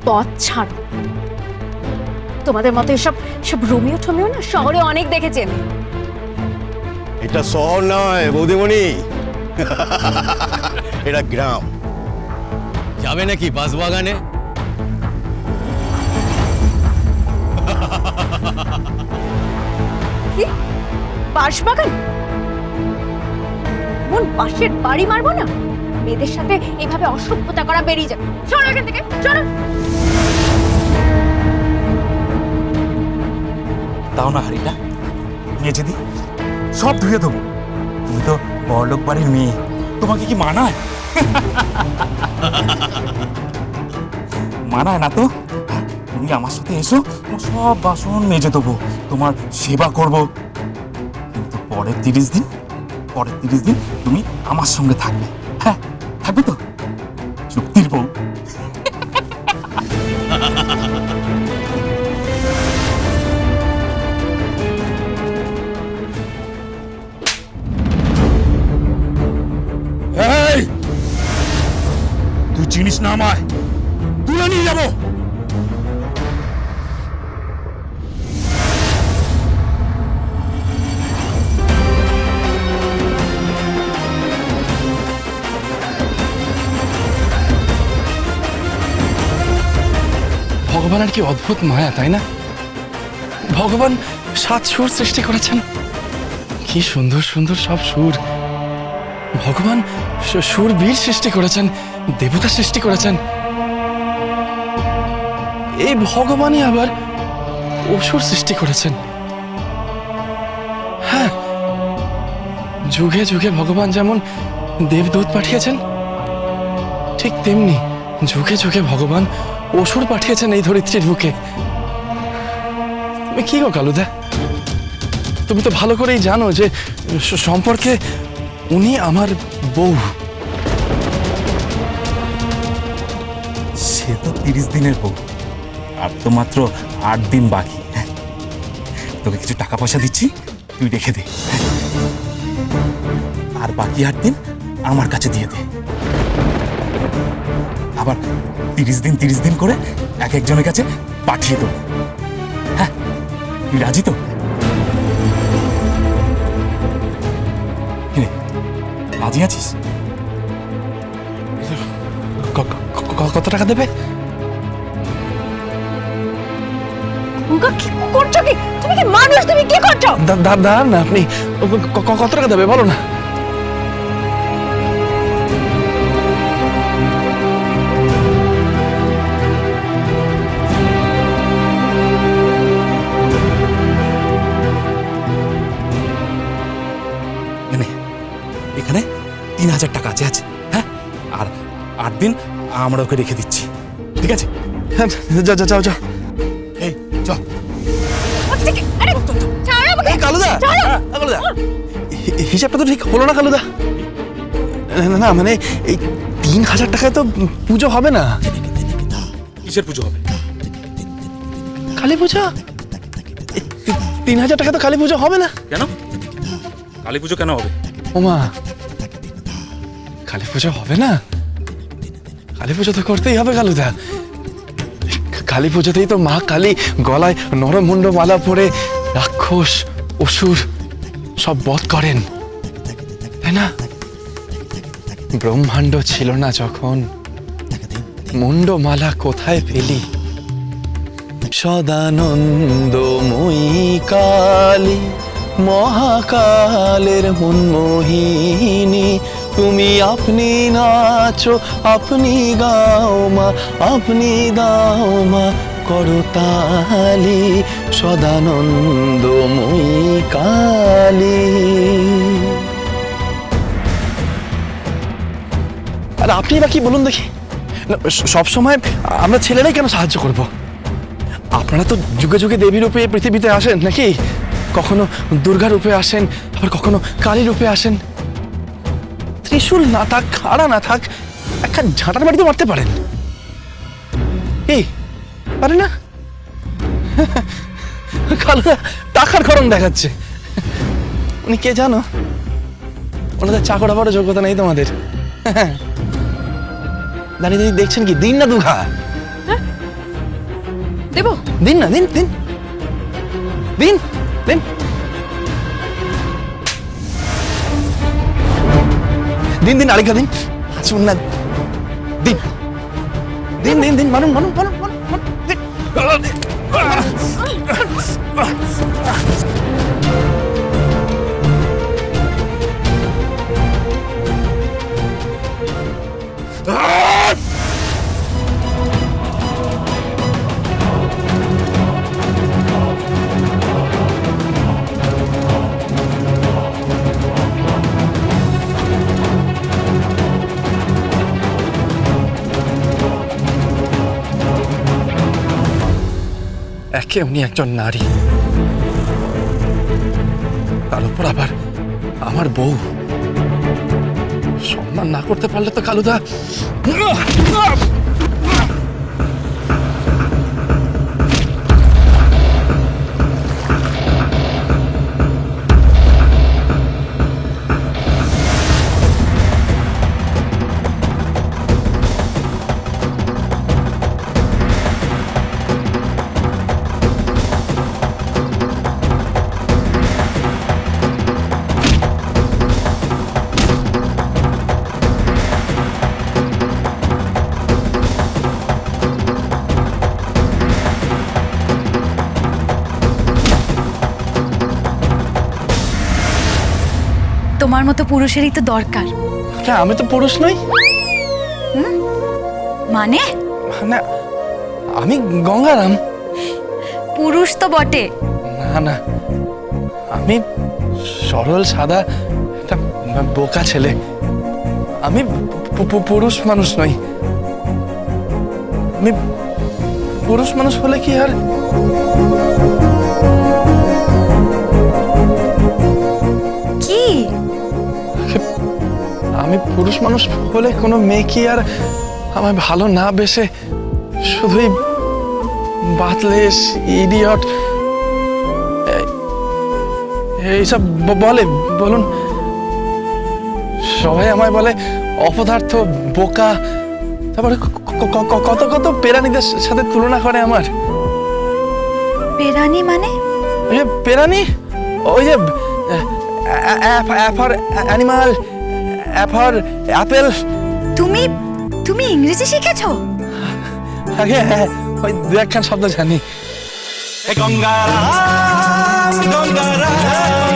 পথ ছাড়ো। তোমাদের মতো এসব সব রোমিও টোমিও না শহরে অনেক দেখেছেন। এটা শহর নয় বৌদিমণি, এটা গ্রাম। যাবে নাকি বাঁশবাগানে? কি বাঁশবাগান? মন বাঁশের বাড়ি মারবো না? মেয়েদের সাথে এইভাবে অসভ্যতা করা বেরিয়ে যাবে। চলো এখান থেকে, চলো। দাও না হাড়িটা, নিয়েছে দি, সব ধুয়ে দেবো। তুমি তো বড়লোক বাড়ির মেয়ে, তোমাকে কি মানায়? মানায় না তো? তুমি আমার সাথে এসো, তোমার সব বাসন মেজে দেবো, তোমার সেবা করব। কিন্তু পরের 30 দিন তুমি আমার সঙ্গে থাকবে। হ্যাঁ, থাকবে তো? চুক্তির বউ। তুই চিনিস না আমায়, তুলে নিয়ে যাবো। ভগবানের কি অদ্ভুত মায়া, তাই না? ভগবান 7 সুর সৃষ্টি করেছেন, কি সুন্দর সুন্দর সব সুর। ভগবান সুরবীর সৃষ্টি করেছেন, দেবতা সৃষ্টি করেছেন। এই ভগবানই আবার অসুর সৃষ্টি করেছেন। হ্যাঁ, যুগে যুগে ভগবান যেমন দেবদূত পাঠিয়েছেন, ঠিক তেমনি যুগে যুগে ভগবান অসুর পাঠিয়েছেন এই ধরিত্রীর বুকে। তুমি কি গো কালুদা, তুমি তো ভালো করেই জানো যে সম্পর্কে উনি আমার বউ। সে তো 30 দিনের বউ, আর তো মাত্র 8 দিন বাকি। তোকে কিছু টাকা পয়সা দিচ্ছি, তুই রেখে দে, আর বাকি 8 দিন আমার কাছে দিয়ে দে। আবার 30 দিন করে এক একজনের কাছে পাঠিয়ে দেবো। হ্যাঁ, তুই রাজি তো? রাজি আছিস? কত টাকা দেবে? কি করছো? কি তুমি কি মানুষ? তুমি কি করছো? দাঁড়ান না আপনি, কত টাকা দেবে বলো না। এখানে 3000 টাকা আছে। হ্যাঁ, আর 8 দিন আমরা ওকে রেখে দিচ্ছি, ঠিক আছে? হ্যাঁ, যাও যাও। এই চল। আরে ছাড়ো আমাকে। কালুদা, কালুদা, হিসাবটা তো ঠিক হলো না কালুদা। না মানে এই 3000 টাকায় তো পুজো হবে না। কিসের পুজো হবে? কালী পুজো। 3000 টাকা তো কালী পুজো হবে না। কেন? কালী পুজো কেন হবে? ওমা, কালী পুজো হবে না? কালী পুজো তো করতেই হবে কালুদা। কালী পুজোতেই তো মা কালী গলায় নরমুণ্ড মালা পরে রাক্ষস অসুর সব বধ করেন, তাই না? ব্রহ্মাণ্ড ছিল না যখন, মুন্ডমালা কোথায় পেলি? সদানন্দময়ী কালী, মহাকালের মনমোহিনী, তুমি আপনি নাচো, আপনি গাও মা, আপনি দাও মা করতালি, সদানন্দময়ী কালী। আর আপনি বা কি বলুন দেখি? সব সময় আমরা ছেলেরাই কেন সাহায্য করব? আপনারা তো যুগে যুগে দেবী রূপে পৃথিবীতে আসেন নাকি? কখনো দুর্গা রূপে আসেন, আবার কখনো কালী রূপে আসেন। ত্রিশূল না থাক, খাড়া না থাক, একটা ঝাঁটার বাড়িতে মারতে পারেন। এই পারে না? কালুদা টাকার খরম দেখাচ্ছে। উনি কে জানো? ওনাদের চাকর হবারও যোগ্যতা নেই তোমাদের। দাঁড়িয়ে দাঁড়িয়ে দেখছেন কি? দিন না দুঘা। দেবো? দিন না, দিন দিন দিন দিন দিন দিন আরেকটা দিন। শুন না, দিন দিন দিন দিন মানুন মানুন মানুন মানুন মানুন, দিন। একে উনি একজন নারী, তার উপর আবার আমার বউ। সম্মান না করতে পারলে তো কালুদা। তোমার মতো পুরুষেরই তো দরকার। কেন, আমি তো পুরুষ নই। মানে? মানে আমি গঙ্গারাম। পুরুষ তো বটে। না না, আমি সরল সাদা একটা বোকা ছেলে। আমি পুরুষ মানুষ নই। আমি পুরুষ মানুষ হলে কি আর কি? আমি পুরুষ মানুষ হলে কোনো মেয়ে কি আর আমায় ভালো না বেসে শুধুই বাতলেস ইডিয়ট এইসব বলে? বলুন, সবাই আমায় বলে অপদার্থ, বোকা, তারপরে কত কত প্রাণীদের সাথে তুলনা করে আমার। পেরানি মানে? ওই যে প্রাণী, ওই যে ফর অ্যানিমাল, ফর অ্যাপেল। তুমি তুমি ইংরেজি শিখেছো? আগে ওই দু একখান শব্দ জানি। গঙ্গারাম গঙ্গারাম